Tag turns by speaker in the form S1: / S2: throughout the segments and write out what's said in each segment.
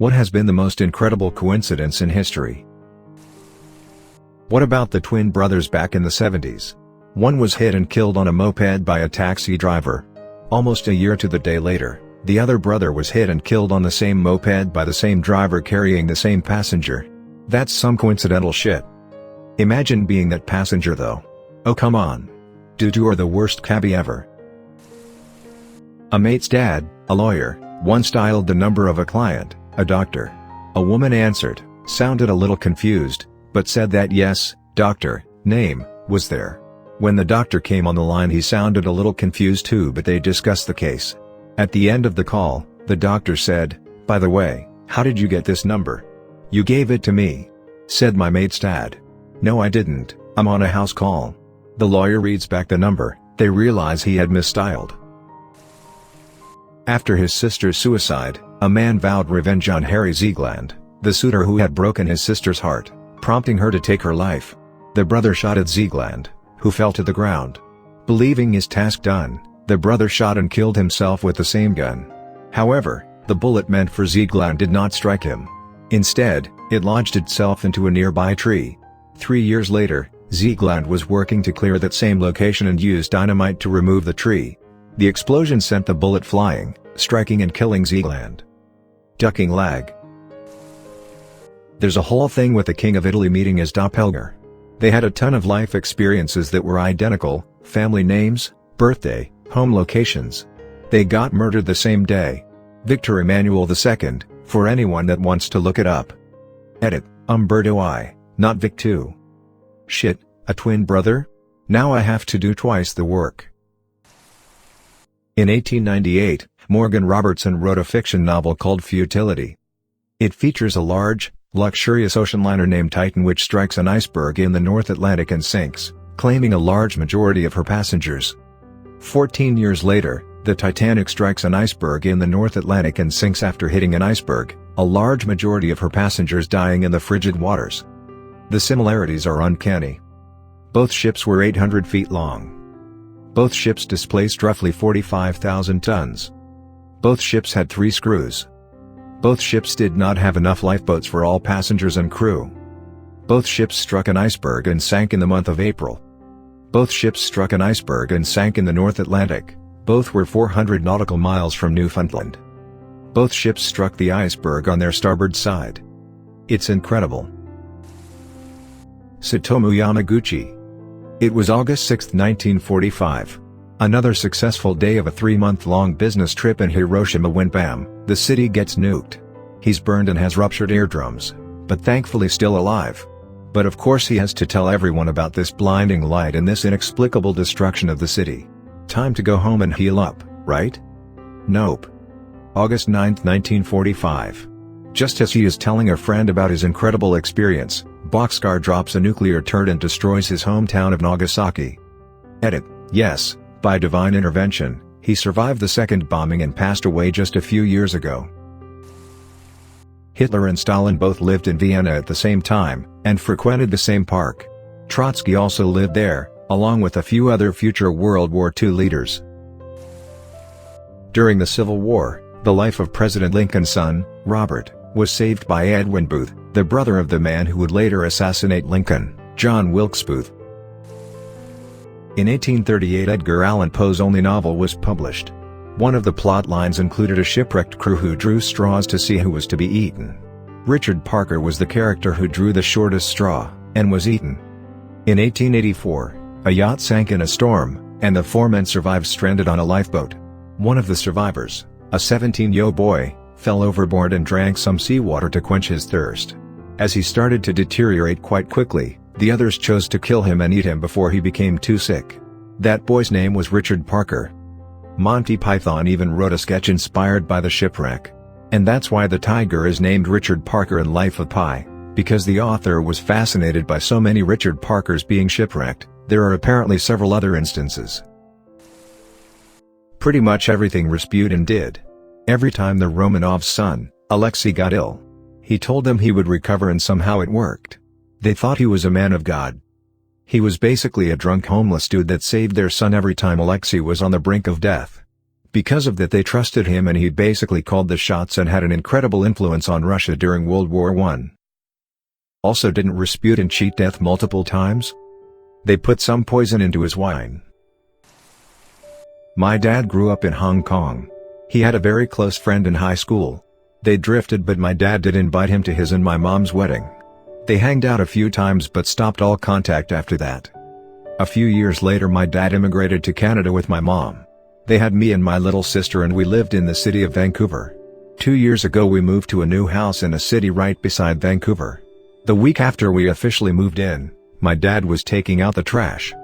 S1: What has been the most incredible coincidence in history? What about the twin brothers back in the 70s? One was hit and killed on a moped by a taxi driver. Almost a year to the day later, the other brother was hit and killed on the same moped by the same driver carrying the same passenger. That's some coincidental shit. Imagine being that passenger though. Oh come on. Dude, you are the worst cabbie ever. A mate's dad, a lawyer, once dialed the number of a client, a doctor. A woman answered, sounded a little confused, but said that yes, doctor, name, was there. When the doctor came on the line he sounded a little confused too, but they discussed the case. At the end of the call, the doctor said, by the way, how did you get this number? You gave it to me. Said my mate's dad. No I didn't, I'm on a house call. The lawyer reads back the number, they realize he had misdialed. After his sister's suicide, a man vowed revenge on Harry Ziegland, the suitor who had broken his sister's heart, prompting her to take her life. The brother shot at Ziegland, who fell to the ground. Believing his task done, the brother shot and killed himself with the same gun. However, the bullet meant for Ziegland did not strike him. Instead, it lodged itself into a nearby tree. 3 years later, Ziegland was working to clear that same location and used dynamite to remove the tree. The explosion sent the bullet flying, striking and killing Ziegland. Ducking lag. There's a whole thing with the King of Italy meeting his doppelganger. They had a ton of life experiences that were identical, family names, birthday, home locations. They got murdered the same day. Victor Emmanuel II, for anyone that wants to look it up. Edit, Umberto I, not Vic II. Shit, a twin brother? Now I have to do twice the work. In 1898, Morgan Robertson wrote a fiction novel called Futility. It features a large, luxurious ocean liner named Titan which strikes an iceberg in the North Atlantic and sinks, claiming a large majority of her passengers. 14 years later, the Titanic strikes an iceberg in the North Atlantic and sinks after hitting an iceberg, a large majority of her passengers dying in the frigid waters. The similarities are uncanny. Both ships were 800 feet long. Both ships displaced roughly 45,000 tons. Both ships had 3 screws. Both ships did not have enough lifeboats for all passengers and crew. Both ships struck an iceberg and sank in the month of April. Both ships struck an iceberg and sank in the North Atlantic. Both were 400 nautical miles from Newfoundland. Both ships struck the iceberg on their starboard side. It's incredible. Tsutomu Yamaguchi. It was August 6, 1945. Another successful day of a 3-month-long business trip in Hiroshima when bam, the city gets nuked. He's burned and has ruptured eardrums, but thankfully still alive. But of course he has to tell everyone about this blinding light and this inexplicable destruction of the city. Time to go home and heal up, right? Nope. August 9, 1945. Just as he is telling a friend about his incredible experience, Boxcar drops a nuclear turret and destroys his hometown of Nagasaki. Edit, yes, by divine intervention, he survived the second bombing and passed away just a few years ago. Hitler and Stalin both lived in Vienna at the same time, and frequented the same park. Trotsky also lived there, along with a few other future World War II leaders. During the Civil War, the life of President Lincoln's son, Robert, was saved by Edwin Booth, the brother of the man who would later assassinate Lincoln, John Wilkes Booth. In 1838 Edgar Allan Poe's only novel was published. One of the plot lines included a shipwrecked crew who drew straws to see who was to be eaten. Richard Parker was the character who drew the shortest straw, and was eaten. In 1884, a yacht sank in a storm, and the 4 men survived stranded on a lifeboat. One of the survivors, a 17-year-old boy, fell overboard and drank some seawater to quench his thirst. As he started to deteriorate quite quickly, the others chose to kill him and eat him before he became too sick. That boy's name was Richard Parker. Monty Python even wrote a sketch inspired by the shipwreck. And that's why the tiger is named Richard Parker in Life of Pi, because the author was fascinated by so many Richard Parkers being shipwrecked. There are apparently several other instances. Pretty much everything Rasputin did. Every time the Romanovs' son, Alexei, got ill, he told them he would recover, and somehow it worked. They thought he was a man of God. He was basically a drunk homeless dude that saved their son every time Alexei was on the brink of death. Because of that they trusted him and he basically called the shots and had an incredible influence on Russia during World War I. Also didn't Rasputin cheat death multiple times? They put some poison into his wine. My dad grew up in Hong Kong. He had a very close friend in high school. They drifted but my dad did invite him to his and my mom's wedding. They hanged out a few times but stopped all contact after that. A few years later my dad immigrated to Canada with my mom. They had me and my little sister and we lived in the city of Vancouver. 2 years ago we moved to a new house in a city right beside Vancouver. The week after we officially moved in, my dad was taking out the trash.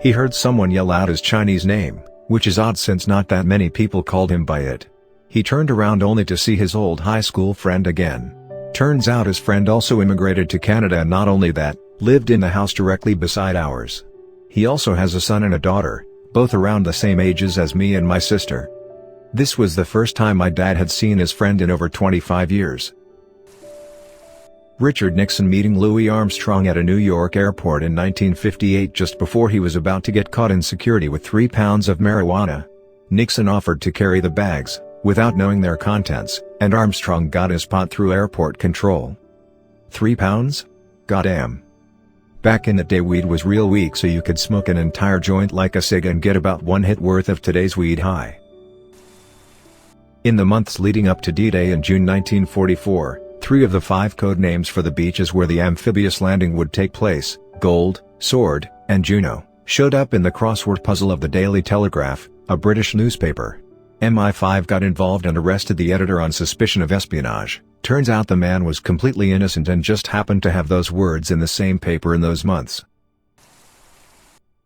S1: He heard someone yell out his Chinese name, which is odd since not that many people called him by it. He turned around only to see his old high school friend again. Turns out his friend also immigrated to Canada and not only that, lived in the house directly beside ours. He also has a son and a daughter, both around the same ages as me and my sister. This was the first time my dad had seen his friend in over 25 years. Richard Nixon meeting Louis Armstrong at a New York airport in 1958 just before he was about to get caught in security with 3 pounds of marijuana. Nixon offered to carry the bags, without knowing their contents, and Armstrong got his pot through airport control. 3 pounds? Goddamn. Back in the day weed was real weak so you could smoke an entire joint like a cig and get about 1 hit worth of today's weed high. In the months leading up to D-Day in June 1944, 3 of the 5 code names for the beaches where the amphibious landing would take place, Gold, Sword, and Juno, showed up in the crossword puzzle of the Daily Telegraph, a British newspaper. MI5 got involved and arrested the editor on suspicion of espionage. Turns out the man was completely innocent and just happened to have those words in the same paper in those months.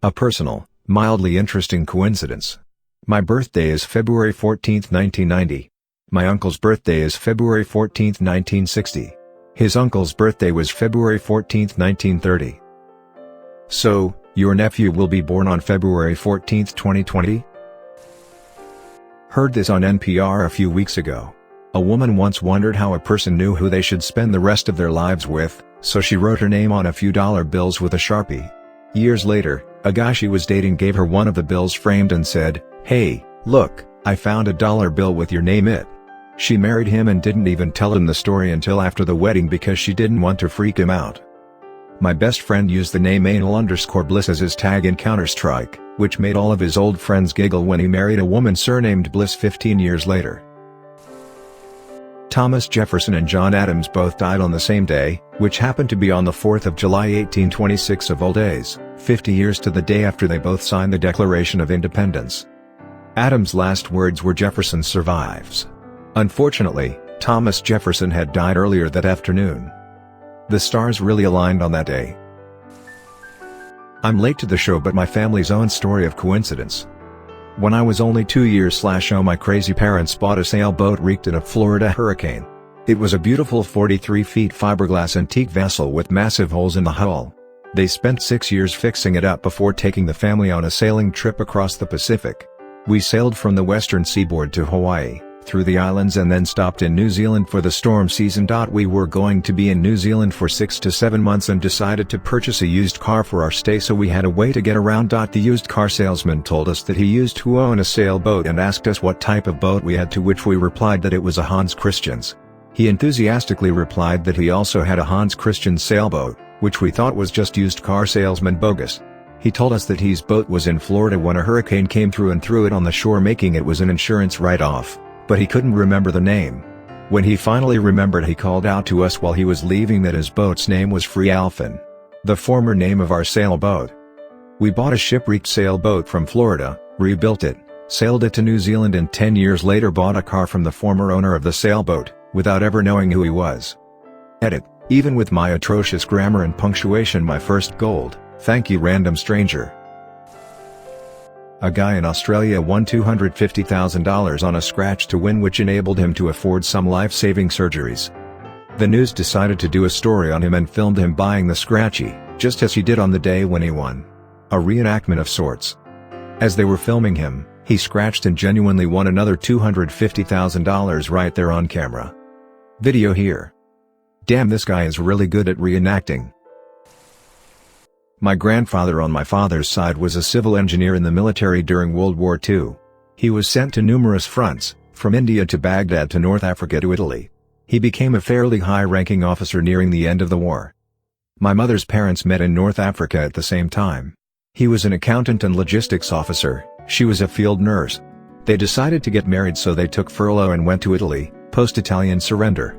S1: A personal, mildly interesting coincidence. My birthday is February 14, 1990. My uncle's birthday is February 14, 1960. His uncle's birthday was February 14, 1930. So, your nephew will be born on February 14, 2020? Heard this on NPR a few weeks ago. A woman once wondered how a person knew who they should spend the rest of their lives with, so she wrote her name on a few dollar bills with a Sharpie. Years later, a guy she was dating gave her one of the bills framed and said, "Hey, look, I found a dollar bill with your name it." She married him and didn't even tell him the story until after the wedding because she didn't want to freak him out. My best friend used the name anal_bliss as his tag in Counter-Strike, which made all of his old friends giggle when he married a woman surnamed Bliss 15 years later. Thomas Jefferson and John Adams both died on the same day, which happened to be on the 4th of July 1826 of all days, 50 years to the day after they both signed the Declaration of Independence. Adams' last words were "Jefferson survives." Unfortunately, Thomas Jefferson had died earlier that afternoon. The stars really aligned on that day. I'm late to the show but my family's own story of coincidence. When I was only 2 years/old my crazy parents bought a sailboat wrecked in a Florida hurricane. It was a beautiful 43 feet fiberglass antique vessel with massive holes in the hull. They spent 6 years fixing it up before taking the family on a sailing trip across the Pacific. We sailed from the western seaboard to Hawaii, through the islands and then stopped in New Zealand for the storm season. We were going to be in New Zealand for 6 to 7 months and decided to purchase a used car for our stay so we had a way to get around. The used car salesman told us that he used to own a sailboat and asked us what type of boat we had, to which we replied that it was a Hans Christian's. He enthusiastically replied that he also had a Hans Christian sailboat, which we thought was just used car salesman bogus. He told us that his boat was in Florida when a hurricane came through and threw it on the shore, making it was an insurance write-off. But he couldn't remember the name. When he finally remembered, he called out to us while he was leaving that his boat's name was Free Alphin, the former name of our sailboat. We bought a shipwrecked sailboat from Florida, rebuilt it, sailed it to New Zealand and 10 years later bought a car from the former owner of the sailboat, without ever knowing who he was. Edit. Even with my atrocious grammar and punctuation, my first gold, thank you random stranger. A guy in Australia won $250,000 on a scratch to win, which enabled him to afford some life-saving surgeries. The news decided to do a story on him and filmed him buying the scratchy, just as he did on the day when he won. A reenactment of sorts. As they were filming him, he scratched and genuinely won another $250,000 right there on camera. Video here. Damn, this guy is really good at reenacting. My grandfather on my father's side was a civil engineer in the military during World War II. He was sent to numerous fronts, from India to Baghdad to North Africa to Italy. He became a fairly high-ranking officer nearing the end of the war. My mother's parents met in North Africa at the same time. He was an accountant and logistics officer, she was a field nurse. They decided to get married, so they took furlough and went to Italy, post-Italian surrender.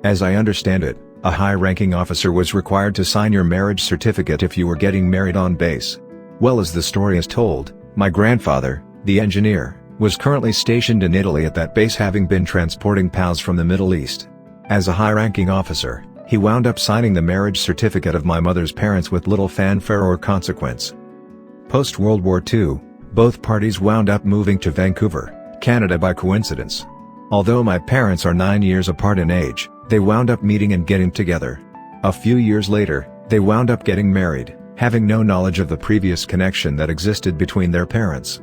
S1: As I understand it, a high-ranking officer was required to sign your marriage certificate if you were getting married on base. Well, as the story is told, my grandfather, the engineer, was currently stationed in Italy at that base, having been transporting POWs from the Middle East. As a high-ranking officer, he wound up signing the marriage certificate of my mother's parents with little fanfare or consequence. Post-World War II, both parties wound up moving to Vancouver, Canada by coincidence. Although my parents are 9 years apart in age, they wound up meeting and getting together. A few years later, they wound up getting married, having no knowledge of the previous connection that existed between their parents.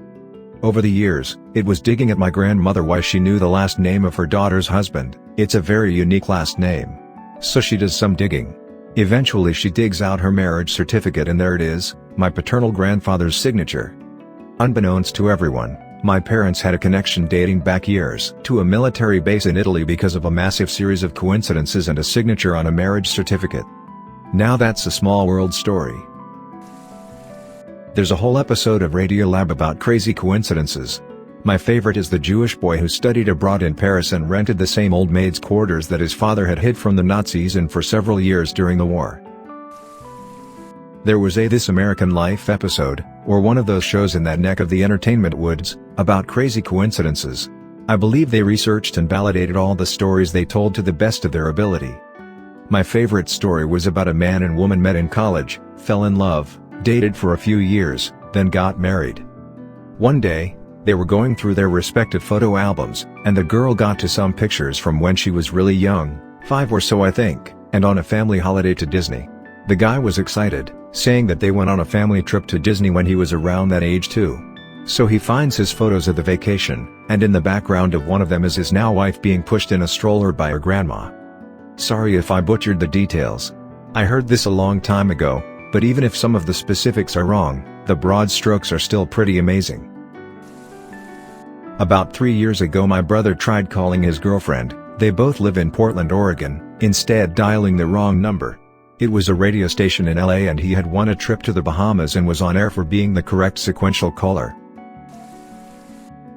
S1: Over the years, it was digging at my grandmother why she knew the last name of her daughter's husband. It's a very unique last name. So she does some digging. Eventually she digs out her marriage certificate, and there it is, my paternal grandfather's signature. Unbeknownst to everyone, my parents had a connection dating back years to a military base in Italy because of a massive series of coincidences and a signature on a marriage certificate. Now that's a small world story. There's a whole episode of Radiolab about crazy coincidences. My favorite is the Jewish boy who studied abroad in Paris and rented the same old maid's quarters that his father had hid from the Nazis in for several years during the war. There was a This American Life episode, or one of those shows in that neck of the entertainment woods, about crazy coincidences. I believe they researched and validated all the stories they told to the best of their ability. My favorite story was about a man and woman met in college, fell in love, dated for a few years, then got married. One day, they were going through their respective photo albums, and the girl got to some pictures from when she was really young, 5 or so I think, and on a family holiday to Disney. The guy was excited, saying that they went on a family trip to Disney when he was around that age too. So he finds his photos of the vacation, and in the background of one of them is his now wife being pushed in a stroller by her grandma. Sorry if I butchered the details. I heard this a long time ago, but even if some of the specifics are wrong, the broad strokes are still pretty amazing. About 3 years ago my brother tried calling his girlfriend, they both live in Portland, Oregon, instead dialing the wrong number. It was a radio station in LA and he had won a trip to the Bahamas and was on air for being the correct sequential caller.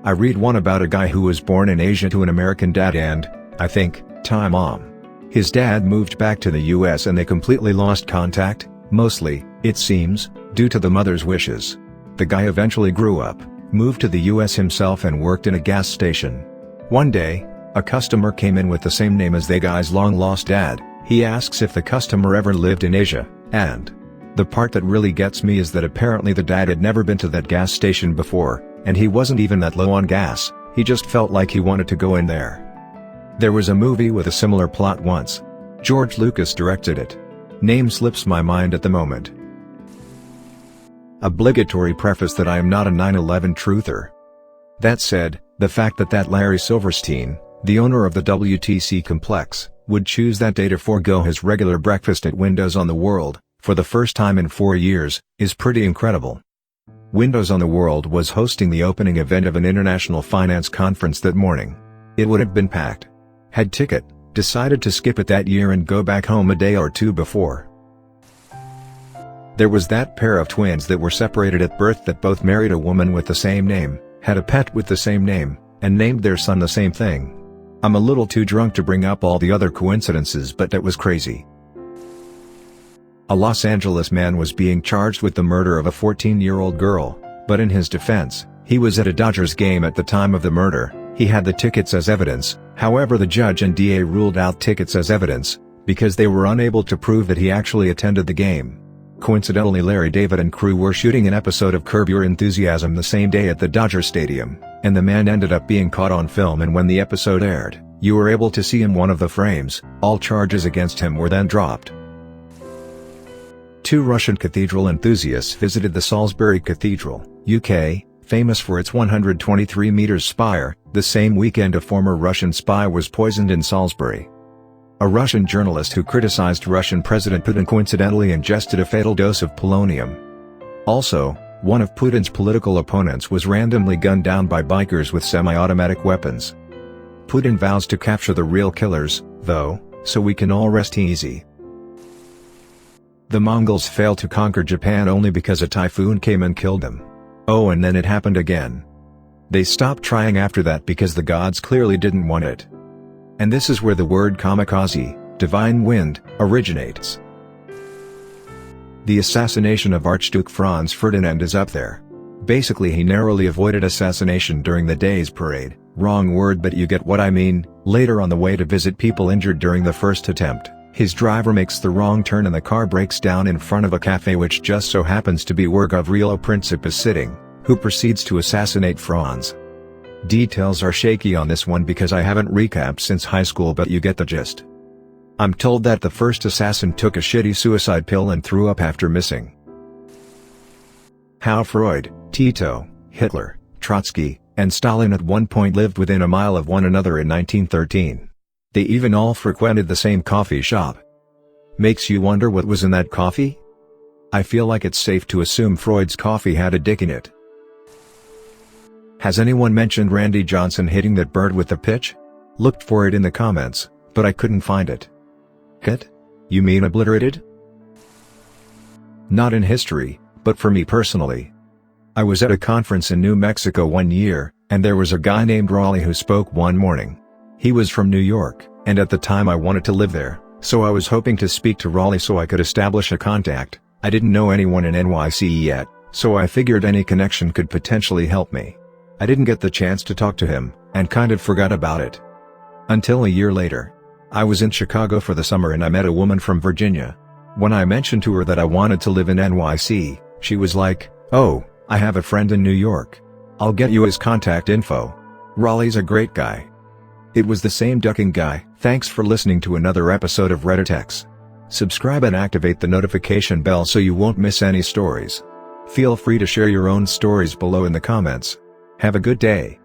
S1: I read one about a guy who was born in Asia to an American dad and, I think, Thai mom. His dad moved back to the US and they completely lost contact, mostly, it seems, due to the mother's wishes. The guy eventually grew up, moved to the US himself and worked in a gas station. One day, a customer came in with the same name as the guy's long-lost dad. He asks if the customer ever lived in Asia, and the part that really gets me is that apparently the dad had never been to that gas station before, and he wasn't even that low on gas, he just felt like he wanted to go in there. There was a movie with a similar plot once. George Lucas directed it. Name slips my mind at the moment. Obligatory preface that I am not a 9/11 truther. That said, the fact that Larry Silverstein, the owner of the WTC complex, would choose that day to forego his regular breakfast at Windows on the World, for the first time in 4 years, is pretty incredible. Windows on the World was hosting the opening event of an international finance conference that morning. It would have been packed. Had ticket, decided to skip it that year and go back home a day or two before. There was that pair of twins that were separated at birth that both married a woman with the same name, had a pet with the same name, and named their son the same thing. I'm a little too drunk to bring up all the other coincidences, but that was crazy. A Los Angeles man was being charged with the murder of a 14-year-old girl, but in his defense, he was at a Dodgers game at the time of the murder. He had the tickets as evidence, however the judge and DA ruled out tickets as evidence, because they were unable to prove that he actually attended the game. Coincidentally, Larry David and crew were shooting an episode of Curb Your Enthusiasm the same day at the Dodger Stadium, and the man ended up being caught on film, and when the episode aired, you were able to see in one of the frames. All charges against him were then dropped. 2 Russian cathedral enthusiasts visited the Salisbury Cathedral, UK, famous for its 123 meters spire. The same weekend a former Russian spy was poisoned in Salisbury. A Russian journalist who criticized Russian President Putin coincidentally ingested a fatal dose of polonium. Also, One of Putin's political opponents was randomly gunned down by bikers with semi-automatic weapons. Putin vows to capture the real killers, though, so we can all rest easy. The Mongols failed to conquer Japan only because a typhoon came and killed them. Oh, and then it happened again. They stopped trying after that because the gods clearly didn't want it. And this is where the word kamikaze, divine wind, originates. The assassination of Archduke Franz Ferdinand is up there. Basically, he narrowly avoided assassination during the day's parade, wrong word but you get what I mean. Later on the way to visit people injured during the first attempt, his driver makes the wrong turn and the car breaks down in front of a cafe which just so happens to be where Gavrilo Princip is sitting, who proceeds to assassinate Franz. Details are shaky on this one because I haven't recapped since high school, but you get the gist. I'm told that the first assassin took a shitty suicide pill and threw up after missing. How Freud, Tito, Hitler, Trotsky, and Stalin at one point lived within a mile of one another in 1913. They even all frequented the same coffee shop. Makes you wonder what was in that coffee? I feel like it's safe to assume Freud's coffee had a dick in it. Has anyone mentioned Randy Johnson hitting that bird with the pitch? Looked for it in the comments, but I couldn't find it. Hit? You mean obliterated? Not in history, but for me personally. I was at a conference in New Mexico one year, and there was a guy named Raleigh who spoke one morning. He was from New York, and at the time I wanted to live there, so I was hoping to speak to Raleigh so I could establish a contact. I didn't know anyone in NYC yet, so I figured any connection could potentially help me. I didn't get the chance to talk to him, and kind of forgot about it. Until a year later. I was in Chicago for the summer and I met a woman from Virginia. When I mentioned to her that I wanted to live in NYC, she was like, "Oh, I have a friend in New York. I'll get you his contact info. Raleigh's a great guy." It was the same ducking guy. Thanks for listening to another episode of Reddit X. Subscribe and activate the notification bell so you won't miss any stories. Feel free to share your own stories below in the comments. Have a good day.